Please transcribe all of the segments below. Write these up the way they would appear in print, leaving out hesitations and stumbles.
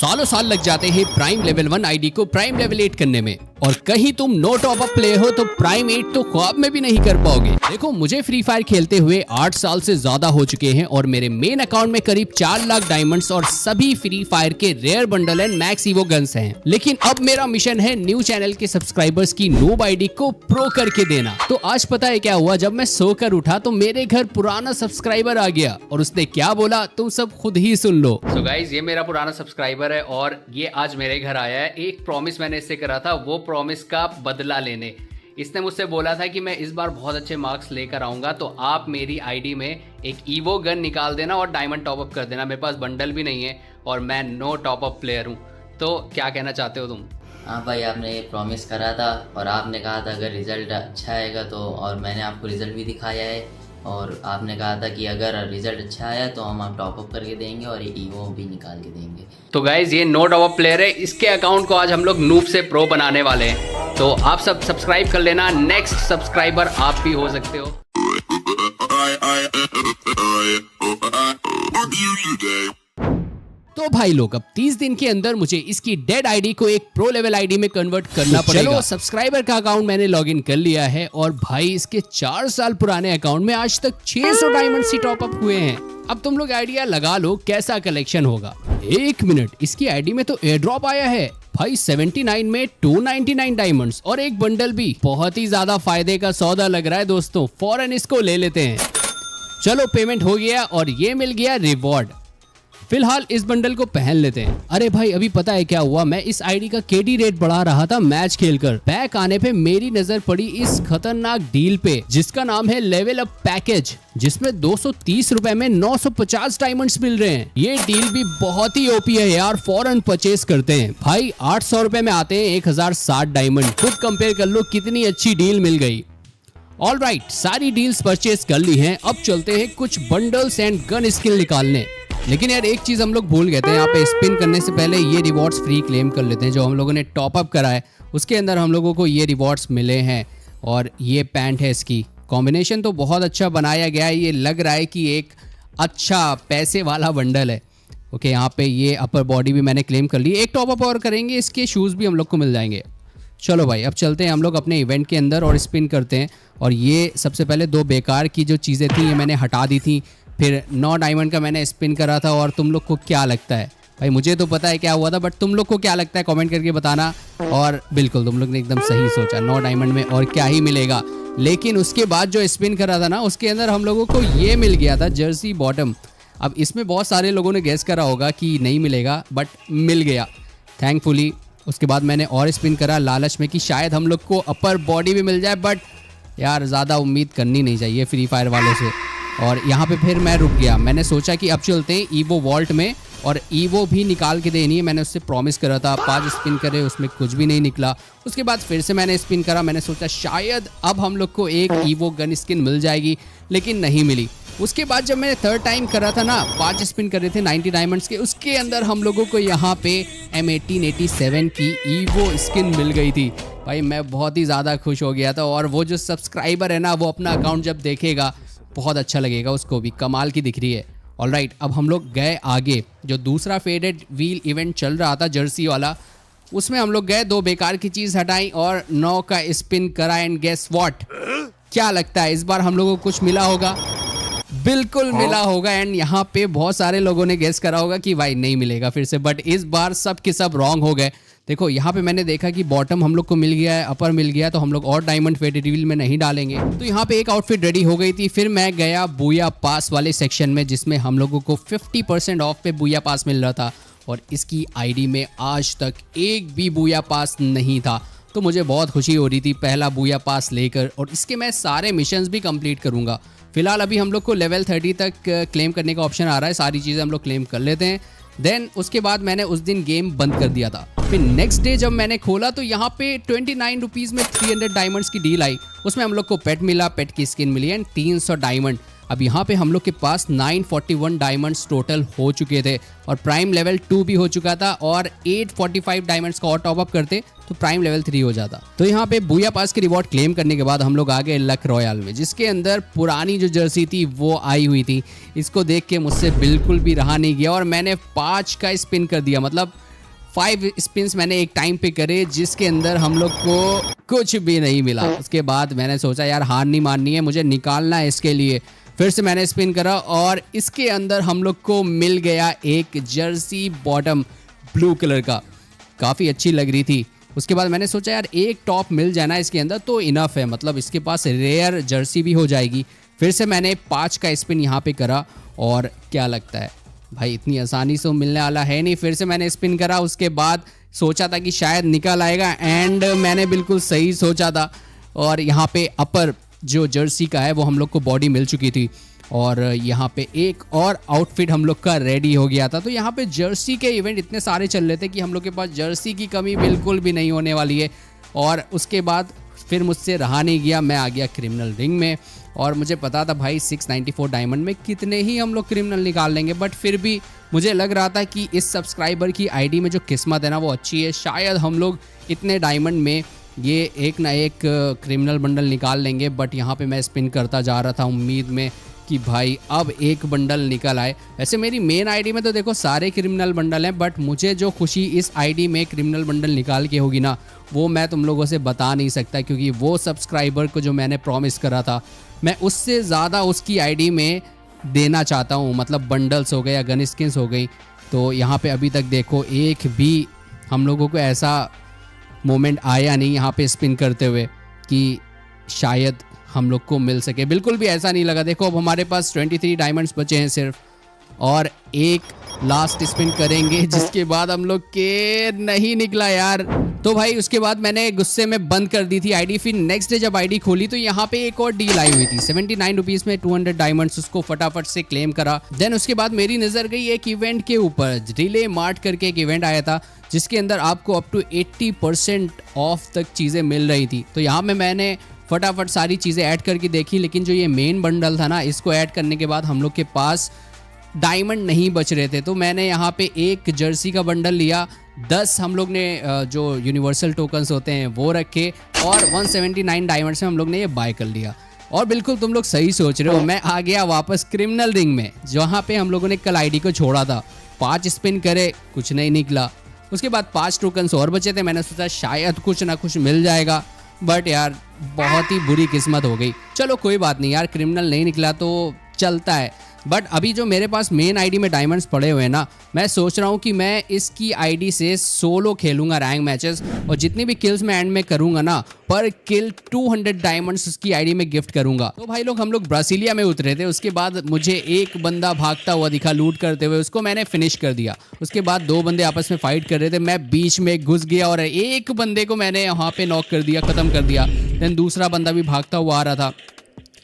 सालों साल लग जाते हैं प्राइम लेवल 1 आईडी को प्राइम लेवल 8 करने में, और कहीं तुम नो टॉप अप प्लेयर हो तो प्राइम 8 तो ख्वाब में भी नहीं कर पाओगे। देखो, मुझे फ्री फायर खेलते हुए 8 साल से ज्यादा हो चुके हैं और मेरे मेन अकाउंट में करीब 4 लाख डायमंड्स और सभी फ्री फायर के rare bundle and max evo guns हैं। लेकिन अब मेरा मिशन है न्यू चैनल के सब्सक्राइबर्स की नूब आईडी को प्रो करके देना। तो आज पता है क्या हुआ, जब मैं सोकर उठा तो मेरे घर पुराना सब्सक्राइबर आ गया और उसने क्या बोला तुम सब खुद ही सुन लो। तो गाइज, ये मेरा पुराना सब्सक्राइबर है और ये आज मेरे घर आया है। एक प्रॉमिस मैंने इससे करा था, वो प्रॉमिस का बदला लेने। इसने मुझसे बोला था कि मैं इस बार बहुत अच्छे मार्क्स लेकर आऊंगा, तो आप मेरी आईडी में एक ईवो गन निकाल देना और डायमंड टॉप अप कर देना। मेरे पास बंडल भी नहीं है और मैं नो टॉप अप प्लेयर हूँ। तो क्या कहना चाहते हो तुम? हाँ भाई, आपने ये प्रॉमिस करा था और आपने कहा था अगर रिजल्ट अच्छा आएगा तो, और मैंने आपको रिजल्ट भी दिखाया है और आपने कहा था कि अगर रिजल्ट अच्छा आया तो हम आप टॉप अप करके देंगे और ये ईवो भी निकाल के देंगे। तो गाइज, ये नो टॉप अप प्लेयर है। इसके अकाउंट को आज हम लोग नूब से प्रो बनाने वाले हैं, तो आप सब सब्सक्राइब कर लेना। नेक्स्ट सब्सक्राइबर आप भी हो सकते हो। तो भाई लोग, अब 30 दिन के अंदर मुझे इसकी डेड आईडी को एक प्रो लेवल आईडी में कन्वर्ट करना पड़ेगा। चलो, सब्सक्राइबर का अकाउंट मैंने लॉगिन कर लिया है और भाई इसके 4 साल पुराने अकाउंट में आज तक 600 डायमंड्स ही टॉप अप हुए हैं। अब तुम लोग आइडिया लगा लो कैसा कलेक्शन होगा। 1 मिनट, इसकी आईडी में तो एयर ड्रॉप आया है भाई 79 में 299 डायमंड्स और एक बंडल भी। बहुत ही ज्यादा फायदे का सौदा लग रहा है दोस्तों, फौरन इसको ले लेते हैं। चलो, पेमेंट हो गया और ये मिल गया रिवॉर्ड। फिलहाल इस बंडल को पहन लेते हैं। अरे भाई, अभी पता है क्या हुआ, मैं इस आईडी का केडी रेट बढ़ा रहा था मैच खेलकर। बैक आने पे मेरी नजर पड़ी इस खतरनाक डील पे जिसका नाम है लेवल अप पैकेज, जिसमें 230 रुपए में 950 डायमंड्स मिल रहे हैं। ये डील भी बहुत ही ओपी है यार, फौरन परचेस करते हैं। भाई 800 रुपए में आते हैं 1060 डायमंड। खुद कंपेयर कर लो कितनी अच्छी डील मिल गई। ऑल राइट, सारी डील्स परचेस कर ली हैं। अब चलते हैं कुछ बंडल्स एंड गन स्किल निकालने। लेकिन यार, एक चीज हम लोग भूल गए थे, यहाँ पे स्पिन करने से पहले ये रिवॉर्ड्स फ्री क्लेम कर लेते हैं। जो हम लोगों ने टॉप अप करा है उसके अंदर हम लोगों को ये रिवॉर्ड्स मिले हैं और ये पैंट है। इसकी कॉम्बिनेशन तो बहुत अच्छा बनाया गया है। ये लग रहा है कि एक अच्छा पैसे वाला बंडल है। ओके, यहाँ पे ये अपर बॉडी भी मैंने क्लेम कर ली। एक टॉप अप और करेंगे, इसके शूज़ भी हम लोग को मिल जाएंगे। चलो भाई, अब चलते हैं हम लोग अपने इवेंट के अंदर और स्पिन करते हैं। और ये सबसे पहले 2 बेकार की जो चीज़ें थी ये मैंने हटा दी थी। फिर 9 डायमंड का मैंने स्पिन करा था। और तुम लोग को क्या लगता है भाई? मुझे तो पता है क्या हुआ था, बट तुम लोग को क्या लगता है कमेंट करके बताना। और बिल्कुल तुम लोग ने एकदम सही सोचा, 9 डायमंड में और क्या ही मिलेगा। लेकिन उसके बाद जो स्पिन करा था ना, उसके अंदर हम लोगों को ये मिल गया था जर्सी बॉटम। अब इसमें बहुत सारे लोगों ने गेस करा होगा कि नहीं मिलेगा, बट मिल गया थैंकफुली। उसके बाद मैंने और स्पिन करा लालच में कि शायद हम लोग को अपर बॉडी भी मिल जाए, बट यार ज़्यादा उम्मीद करनी नहीं चाहिए फ्री फायर वालों से। और यहाँ पे फिर मैं रुक गया। मैंने सोचा कि अब चलते हैं ईवो वॉल्ट में और ईवो भी निकाल के देनी है। मैंने उससे प्रॉमिस करा था। 5 स्पिन करे, उसमें कुछ भी नहीं निकला। उसके बाद फिर से मैंने स्पिन करा। मैंने सोचा शायद अब हम लोग को एक ईवो गन स्किन मिल जाएगी, लेकिन नहीं मिली। उसके बाद जब मैंने 3rd टाइम करा था ना, 5 स्पिन करे थे 90 डायमंड्स के, उसके अंदर हम लोगों को यहाँ पे M1887 की ईवो स्किन मिल गई थी। भाई मैं बहुत ही ज़्यादा खुश हो गया था। और वो जो सब्सक्राइबर है ना, वो अपना अकाउंट जब देखेगा बहुत अच्छा लगेगा उसको भी, कमाल की दिख रही है। ऑलराइट, अब हम लोग गए आगे। जो दूसरा फेडेड व्हील इवेंट चल रहा था जर्सी वाला, उसमें हम लोग गए, 2 बेकार की चीज़ हटाई और 9 का स्पिन करा। एंड गेस व्हाट, क्या लगता है इस बार हम लोगों को कुछ मिला होगा? बिल्कुल मिला होगा। एंड यहाँ पे बहुत सारे लोगों ने गेस करा होगा कि भाई नहीं मिलेगा फिर से, बट इस बार सब के सब रॉन्ग हो गए। देखो, यहाँ पे मैंने देखा कि बॉटम हम लोग को मिल गया है, अपर मिल गया, तो हम लोग और डायमंड फेडेड रिवील में नहीं डालेंगे। तो यहाँ पे एक आउटफिट रेडी हो गई थी। फिर मैं गया बूया पास वाले सेक्शन में, जिसमें हम लोगों को 50% ऑफ पे बूया पास मिल रहा था। और इसकी आईडी में आज तक एक भी बूया पास नहीं था, तो मुझे बहुत खुशी हो रही थी पहला बूया पास लेकर। और इसके मैं सारे मिशंस भी कंप्लीट करूँगा। फिलहाल अभी हम लोग को लेवल 30 तक क्लेम करने का ऑप्शन आ रहा है। सारी चीज़ें हम लोग क्लेम कर लेते हैं। देन उसके बाद मैंने उस दिन गेम बंद कर दिया था। फिर नेक्स्ट डे जब मैंने खोला तो यहाँ पे 29 रुपीज़ में 300 डायमंड्स की डील आई। उसमें हम लोग को पेट मिला, पेट की स्किन मिली एंड 300 डायमंड। अब यहाँ पे हम लोग के पास 941 डायमंड्स टोटल हो चुके थे और प्राइम लेवल 2 भी हो चुका था। और 845 डायमंड्स का और टॉप अप करते तो प्राइम लेवल 3 हो जाता। तो यहाँ पे बूया पास के रिवॉर्ड क्लेम करने के बाद हम लोग आ गए लक रॉयल में, जिसके अंदर पुरानी जो जर्सी थी वो आई हुई थी। इसको देख के मुझसे बिल्कुल भी रहा नहीं गया और मैंने 5 का स्पिन कर दिया, मतलब 5 स्पिन्स मैंने एक टाइम पे करे जिसके अंदर हम लोग को कुछ भी नहीं मिला। उसके बाद मैंने सोचा यार हार नहीं माननी है, मुझे निकालना है इसके लिए। फिर से मैंने स्पिन करा और इसके अंदर हम लोग को मिल गया एक जर्सी बॉटम ब्लू कलर का, काफ़ी अच्छी लग रही थी। उसके बाद मैंने सोचा यार एक टॉप मिल जाना इसके अंदर तो इनफ है, मतलब इसके पास रेयर जर्सी भी हो जाएगी। फिर से मैंने 5 का स्पिन यहाँ पे करा और क्या लगता है भाई इतनी आसानी से मिलने वाला है नहीं। फिर से मैंने स्पिन करा, उसके बाद सोचा था कि शायद निकल आएगा एंड मैंने बिल्कुल सही सोचा था। और यहाँ पे अपर जो जर्सी का है वो हम लोग को बॉडी मिल चुकी थी और यहाँ पे एक और आउटफिट हम लोग का रेडी हो गया था। तो यहाँ पे जर्सी के इवेंट इतने सारे चल रहे थे कि हम लोग के पास जर्सी की कमी बिल्कुल भी नहीं होने वाली है। और उसके बाद फिर मुझसे रहा नहीं गया, मैं आ गया क्रिमिनल रिंग में और मुझे पता था भाई 694 डायमंड में कितने ही हम लोग क्रिमिनल निकाल लेंगे, बट फिर भी मुझे लग रहा था कि इस सब्सक्राइबर की आईडी में जो किस्मत है ना वो अच्छी है, शायद हम लोग इतने डायमंड में ये एक ना एक क्रिमिनल बंडल निकाल लेंगे। बट यहाँ पे मैं स्पिन करता जा रहा था उम्मीद में कि भाई अब एक बंडल निकल आए। वैसे मेरी मेन आईडी में तो देखो सारे क्रिमिनल बंडल हैं, बट मुझे जो खुशी इस आईडी में क्रिमिनल बंडल निकाल के होगी ना वो मैं तुम लोगों से बता नहीं सकता, क्योंकि वो सब्सक्राइबर को जो मैंने प्रॉमिस करा था मैं उससे ज़्यादा उसकी आईडी में देना चाहता हूँ, मतलब बंडल्स हो गए या गन स्किन्स हो गई। तो यहाँ पे अभी तक देखो एक भी हम लोगों को ऐसा मोमेंट आया नहीं यहाँ पे स्पिन करते हुए कि शायद हम लोग को मिल सके, बिल्कुल भी ऐसा नहीं लगा। देखो अब हमारे पास 23 डायमंड्स बचे हैं सिर्फ और एक लास्ट स्पिन करेंगे जिसके बाद हम लोग के नहीं निकला यार। तो भाई उसके बाद मैंने गुस्से में बंद कर दी थी आईडी। फिर नेक्स्ट डे जब आईडी खोली तो यहाँ पे एक और डील आई हुई थी 79 रुपीज़ में 200 डायमंड्स, उसको फटाफट से क्लेम करा। देन उसके बाद मेरी नज़र गई एक इवेंट के ऊपर, रिले मार्ट करके एक इवेंट आया था जिसके अंदर आपको अप टू 80% ऑफ तक चीज़ें मिल रही थी। तो यहाँ में मैंने फटाफट सारी चीज़ें ऐड करके देखी, लेकिन जो ये मेन बंडल था ना इसको ऐड करने के बाद हम लोग के पास डायमंड नहीं बच रहे थे। तो मैंने यहाँ पे एक जर्सी का बंडल लिया, 10 हम लोग ने जो यूनिवर्सल टोकन्स होते हैं वो रखे और 179 डायमंड से हम लोग ने ये बाय कर लिया। और बिल्कुल तुम लोग सही सोच रहे हो, मैं आ गया वापस क्रिमिनल रिंग में जहाँ पे हम लोगों ने कल आईडी को छोड़ा था। 5 स्पिन करे, कुछ नहीं निकला। उसके बाद 5 टोकन्स और बचे थे, मैंने सोचा शायद कुछ ना कुछ मिल जाएगा, बट यार बहुत ही बुरी किस्मत हो गई। चलो कोई बात नहीं यार, क्रिमिनल नहीं निकला तो चलता है। बट अभी जो मेरे पास मेन आईडी में डायमंड्स पड़े हुए हैं ना, मैं सोच रहा हूँ कि मैं इसकी आईडी से सोलो खेलूंगा रैंक मैचेस और जितनी भी किल्स मैं एंड में करूंगा ना पर किल 200 डायमंड्स उसकी आईडी में गिफ्ट करूंगा। तो भाई लोग हम लोग ब्रासीलिया में उतरे थे, उसके बाद मुझे एक बंदा भागता हुआ दिखा लूट करते हुए, उसको मैंने फिनिश कर दिया। उसके बाद 2 बंदे आपस में फाइट कर रहे थे, मैं बीच में घुस गया और एक बंदे को मैंने वहाँ पे नॉक कर दिया, ख़त्म कर दिया। देन दूसरा बंदा भी भागता हुआ आ रहा था,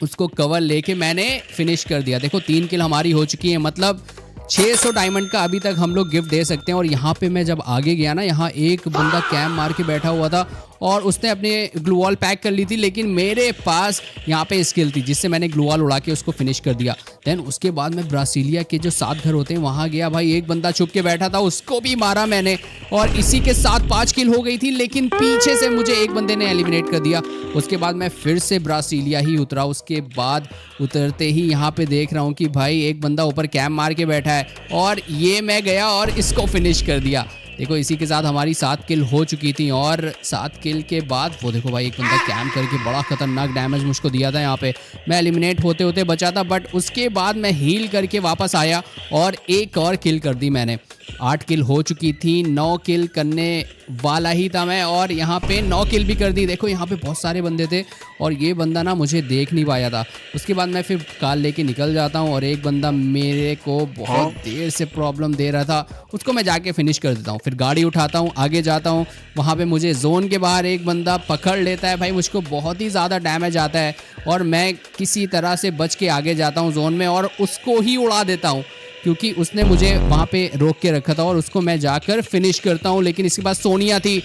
उसको कवर लेके मैंने फिनिश कर दिया। देखो 3 किल हमारी हो चुकी है, मतलब 600 डायमंड का अभी तक हम लोग गिफ्ट दे सकते हैं। और यहाँ पे मैं जब आगे गया ना, यहाँ एक बंदा कैम मार के बैठा हुआ था और उसने अपने ग्लू वॉल पैक कर ली थी, लेकिन मेरे पास यहाँ पे स्किल थी जिससे मैंने ग्लू वॉल उड़ा के उसको फिनिश कर दिया। देन उसके बाद मैं ब्रासीलिया के जो 7 घर होते हैं वहाँ गया, भाई एक बंदा छुप के बैठा था, उसको भी मारा मैंने और इसी के साथ 5 किल हो गई थी, लेकिन पीछे से मुझे एक बंदे ने एलिमिनेट कर दिया। उसके बाद मैं फिर से ब्रासीलिया ही उतरा। उसके बाद उतरते ही यहाँ पे देख रहा हूँ कि भाई एक बंदा ऊपर कैम मार के बैठा है और ये मैं गया और इसको फिनिश कर दिया। देखो इसी के साथ हमारी 7 किल हो चुकी थी और 7 किल के बाद वो देखो भाई एक बंदा कैम करके बड़ा खतरनाक डैमेज मुझको दिया था। यहाँ पे मैं एलिमिनेट होते होते बचा था, बट उसके बाद मैं हील करके वापस आया और एक और किल कर दी मैंने। 8 किल हो चुकी थी, 9 किल करने वाला ही था मैं और यहाँ पे 9 किल भी कर दी। देखो यहाँ पे बहुत सारे बंदे थे और ये बंदा ना मुझे देख नहीं पाया था। उसके बाद मैं फिर कार लेके निकल जाता हूँ और एक बंदा मेरे को बहुत देर से प्रॉब्लम दे रहा था, उसको मैं जाके फिनिश कर देता हूँ। फिर गाड़ी उठाता हूँ, आगे जाता हूँ, वहाँ पे मुझे जोन के बाहर एक बंदा पकड़ लेता है। भाई मुझको बहुत ही ज़्यादा डैमेज आता है और मैं किसी तरह से बच के आगे जाता हूँ जोन में और उसको ही उड़ा देता हूँ, क्योंकि उसने मुझे वहाँ पे रोक के रखा था और उसको मैं जाकर फिनिश करता हूँ। लेकिन इसके बाद सोनिया थी,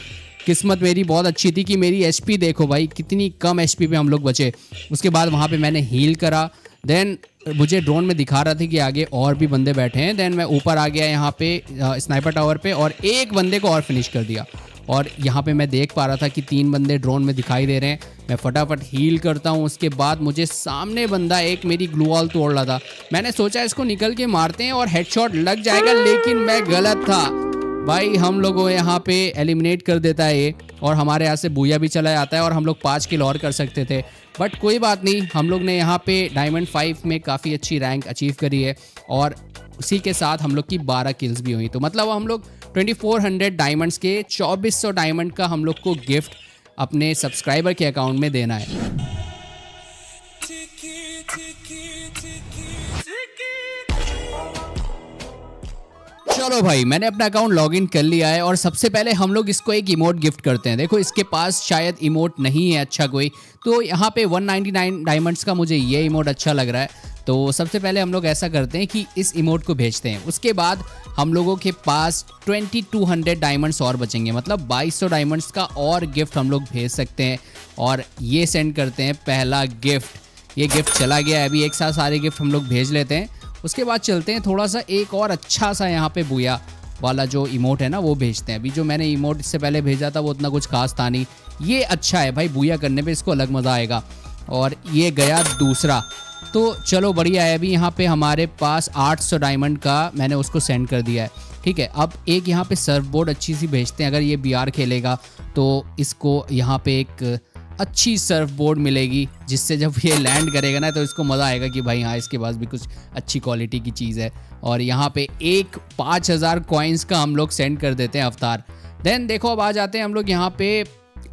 किस्मत मेरी बहुत अच्छी थी कि मेरी एचपी देखो भाई कितनी कम एचपी पे हम लोग बचे। उसके बाद वहाँ पे मैंने हील करा। देन मुझे ड्रोन में दिखा रहा था कि आगे और भी बंदे बैठे हैं। देन मैं ऊपर आ गया यहाँ पे स्नाइपर टावर पे और एक बंदे को और फिनिश कर दिया। और यहाँ पे मैं देख पा रहा था कि 3 बंदे ड्रोन में दिखाई दे रहे हैं। मैं फटाफट हील करता हूँ। उसके बाद मुझे सामने बंदा एक मेरी ग्लू वॉल तोड़ रहा था। मैंने सोचा इसको निकल के मारते हैं और हेडशॉट लग जाएगा, लेकिन मैं गलत था। भाई हम लोगों को यहाँ पे एलिमिनेट कर देता है ये, और हमारे यहाँ से बूया भी चला जाता है और हम लोग 5 किल और कर सकते थे, बट कोई बात नहीं, हम लोग ने यहाँ पे डायमंड 5 में काफ़ी अच्छी रैंक अचीव करी है और उसी के साथ हम लोग की 12 किल्स भी हुई। तो मतलब हम लोग 2400 डायमंड्स के 2400 डायमंड का हम लोग को गिफ्ट अपने सब्सक्राइबर के अकाउंट में देना है। चलो भाई, मैंने अपना अकाउंट लॉगिन कर लिया है और सबसे पहले हम लोग इसको एक इमोट गिफ्ट करते हैं। देखो इसके पास शायद इमोट नहीं है अच्छा कोई, तो यहाँ पे 199 डायमंड्स का मुझे ये इमोट अच्छा लग रहा है। तो सबसे पहले हम लोग ऐसा करते हैं कि इस इमोट को भेजते हैं। उसके बाद हम लोगों के पास 2200 डायमंड्स और बचेंगे, मतलब 2200 डायमंड्स का और गिफ्ट हम लोग भेज सकते हैं। और ये सेंड करते हैं पहला गिफ्ट। ये गिफ्ट चला गया है, अभी एक साथ सारे गिफ्ट हम लोग भेज लेते हैं। उसके बाद चलते हैं थोड़ा सा एक और अच्छा सा यहाँ पे बूया वाला जो इमोट है ना वो भेजते हैं। अभी जो मैंने इमोट इससे पहले भेजा था वो उतना कुछ खास था नहीं, ये अच्छा है भाई, बूया करने पे इसको अलग मज़ा आएगा। और ये गया दूसरा, तो चलो बढ़िया है। अभी यहाँ पे हमारे पास 800 डायमंड का मैंने उसको सेंड कर दिया है, ठीक है। अब एक यहाँ पे सर्फ बोर्ड अच्छी सी भेजते हैं, अगर ये BR खेलेगा तो इसको यहाँ पे एक अच्छी सर्फ बोर्ड मिलेगी, जिससे जब ये लैंड करेगा ना तो इसको मज़ा आएगा कि भाई हाँ इसके पास भी कुछ अच्छी क्वालिटी की चीज़ है। और यहाँ पे एक 5000 कॉइन्स का हम लोग सेंड कर देते हैं अवतार। देन देखो अब आ जाते हैं हम लोग यहाँ पे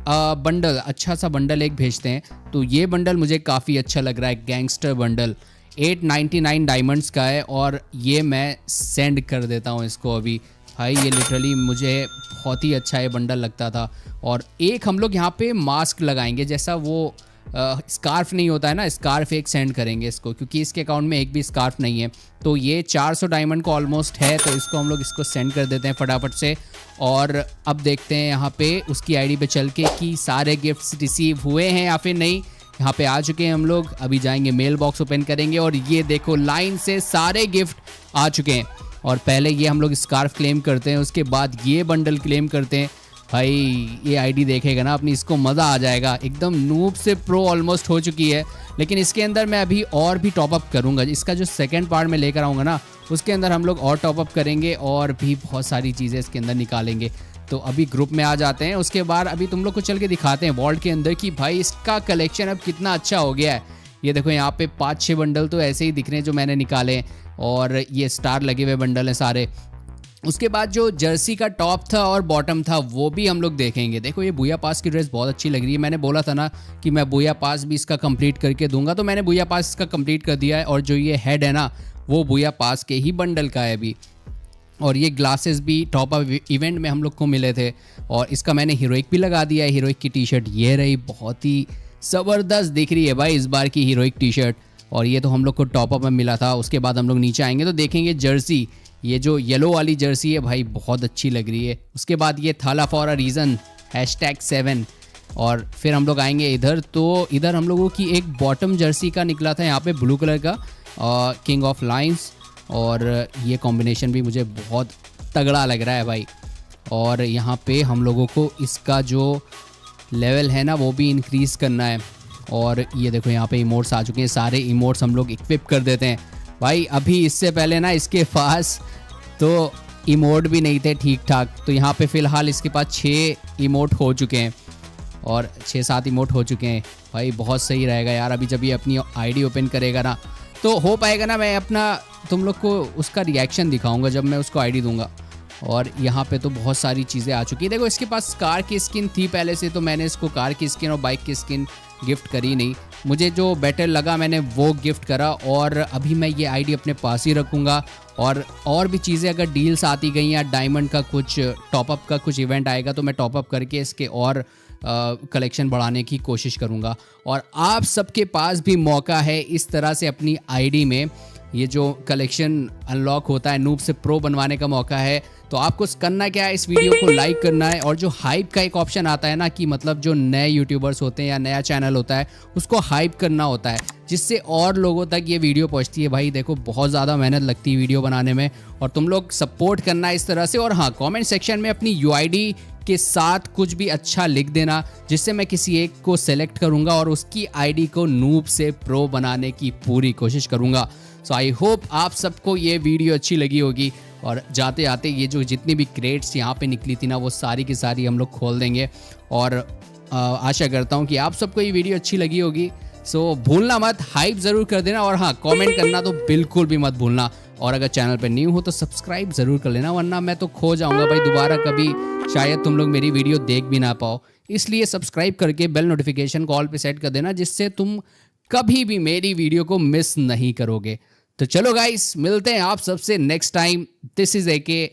बंडल, अच्छा सा बंडल एक भेजते हैं। तो ये बंडल मुझे काफ़ी अच्छा लग रहा है, गैंगस्टर बंडल 899 डायमंड्स का है और ये मैं सेंड कर देता हूँ इसको अभी। भाई ये लिटरली मुझे बहुत ही अच्छा ये बंडल लगता था। और एक हम लोग यहाँ पे मास्क लगाएंगे, जैसा वो स्कार्फ नहीं होता है ना, स्कार्फ एक सेंड करेंगे इसको, क्योंकि इसके अकाउंट में एक भी स्कार्फ नहीं है। तो ये 400 डायमंड को ऑलमोस्ट है, तो इसको हम लोग इसको सेंड कर देते हैं फटाफट से। और अब देखते हैं यहाँ पे उसकी आईडी पे चल के कि सारे गिफ्ट्स रिसीव हुए हैं या फिर नहीं। यहाँ पे आ चुके हैं हम लोग, अभी जाएंगे मेल बॉक्स ओपन करेंगे और ये देखो लाइन से सारे गिफ्ट आ चुके हैं। और पहले ये हम लोग स्कार्फ क्लेम करते हैं, उसके बाद ये बंडल क्लेम करते हैं। भाई ये आईडी देखेगा ना अपनी, इसको मज़ा आ जाएगा। एकदम नूब से प्रो ऑलमोस्ट हो चुकी है, लेकिन इसके अंदर मैं अभी और भी टॉपअप करूँगा। इसका जो सेकंड पार्ट में लेकर आऊँगा ना, उसके अंदर हम लोग और टॉपअप करेंगे और भी बहुत सारी चीज़ें इसके अंदर निकालेंगे। तो अभी ग्रुप में आ जाते हैं, उसके बाद अभी तुम लोग को चल के दिखाते हैं वॉल्ट के अंदर कि भाई इसका कलेक्शन अब कितना अच्छा हो गया है। ये देखो यहाँ पे 5-6 बंडल तो ऐसे ही दिख रहे हैं जो मैंने निकाले हैं, और ये स्टार लगे हुए बंडल हैं सारे। उसके बाद जो जर्सी का टॉप था और बॉटम था वो भी हम लोग देखेंगे। देखो ये बूया पास की ड्रेस बहुत अच्छी लग रही है, मैंने बोला था ना कि मैं बूया पास भी इसका कंप्लीट करके दूंगा, तो मैंने बूया पास इसका कंप्लीट कर दिया है। और जो ये हेड है ना वो बूया पास के ही बंडल का है अभी। और ये ग्लासेस भी टॉप अप इवेंट में हम लोग को मिले थे, और इसका मैंने हीरोइक भी लगा दिया है। हीरोइक की टी शर्ट ये रही, बहुत ही ज़बरदस्त दिख रही है भाई इस बार की हीरोइक टी शर्ट, और ये तो हम लोग को टॉप अप में मिला था। उसके बाद हम लोग नीचे आएंगे तो देखेंगे जर्सी, ये जो येलो वाली जर्सी है भाई बहुत अच्छी लग रही है। उसके बाद ये थाला फॉर अ रीज़न #7, और फिर हम लोग आएंगे इधर, तो इधर हम लोगों की एक बॉटम जर्सी का निकला था यहाँ पे ब्लू कलर का, किंग ऑफ लाइन्स, और ये कॉम्बिनेशन भी मुझे बहुत तगड़ा लग रहा है भाई। और यहाँ पे हम लोगों को इसका जो लेवल है ना वो भी इंक्रीज़ करना है। और ये देखो यहाँ पे इमोट्स आ चुके हैं, सारे इमोट्स हम लोग इक्विप कर देते हैं भाई। अभी इससे पहले ना इसके पास तो इमोट भी नहीं थे ठीक ठाक, तो यहाँ पे फ़िलहाल इसके पास 6 इमोट हो चुके हैं और 6-7 इमोट हो चुके हैं भाई। बहुत सही रहेगा यार, अभी जब ये अपनी आईडी ओपन करेगा ना तो हो पाएगा ना, मैं अपना तुम लोग को उसका रिएक्शन दिखाऊंगा जब मैं उसको आईडी दूंगा। और यहाँ पे तो बहुत सारी चीज़ें आ चुकी है। देखो इसके पास कार की स्किन थी पहले से, तो मैंने इसको कार की स्किन और बाइक की स्किन गिफ्ट करी नहीं, मुझे जो बेटर लगा मैंने वो गिफ्ट करा। और अभी मैं ये आईडी अपने पास ही रखूँगा, और भी चीज़ें अगर डील्स आती गई या डायमंड का कुछ टॉपअप का कुछ इवेंट आएगा तो मैं टॉपअप करके इसके और कलेक्शन बढ़ाने की कोशिश करूँगा। और आप सबके पास भी मौका है इस तरह से अपनी आईडी में ये जो कलेक्शन अनलॉक होता है, नूब से प्रो बनवाने का मौका है। तो आपको करना क्या है, इस वीडियो को लाइक करना है, और जो हाइप का एक ऑप्शन आता है ना कि मतलब जो नए यूट्यूबर्स होते हैं या नया चैनल होता है उसको हाइप करना होता है, जिससे और लोगों तक ये वीडियो पहुंचती है। भाई देखो बहुत ज़्यादा मेहनत लगती है वीडियो बनाने में, और तुम लोग सपोर्ट करना इस तरह से। और हाँ, कमेंट सेक्शन में अपनी यूआईडी के साथ कुछ भी अच्छा लिख देना, जिससे मैं किसी एक को सेलेक्ट करूँगा और उसकी आईडी को नूब से प्रो बनाने की पूरी कोशिश करूँगा। सो आई होप आप सबको ये वीडियो अच्छी लगी होगी, और जाते आते ये जो जितनी भी क्रेट्स यहाँ पे निकली थी ना वो सारी की सारी हम लोग खोल देंगे। और आशा करता हूँ कि आप सबको ये वीडियो अच्छी लगी होगी। सो भूलना मत, हाइप ज़रूर कर देना और हाँ कमेंट करना तो बिल्कुल भी मत भूलना। और अगर चैनल पे न्यू हो तो सब्सक्राइब ज़रूर कर लेना, वरना मैं तो खो जाऊँगा भाई, दोबारा कभी शायद तुम लोग मेरी वीडियो देख भी ना पाओ। इसलिए सब्सक्राइब करके बेल नोटिफिकेशन कॉल पे सेट कर देना, जिससे तुम कभी भी मेरी वीडियो को मिस नहीं करोगे। तो चलो गाइस, मिलते हैं आप सबसे next time. This is AK,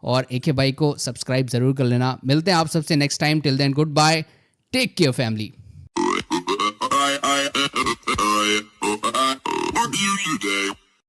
और AK भाई को सब्सक्राइब ज़रूर कर लेना। मिलते हैं आप सबसे next time. Till then good bye, take care family. What do you today?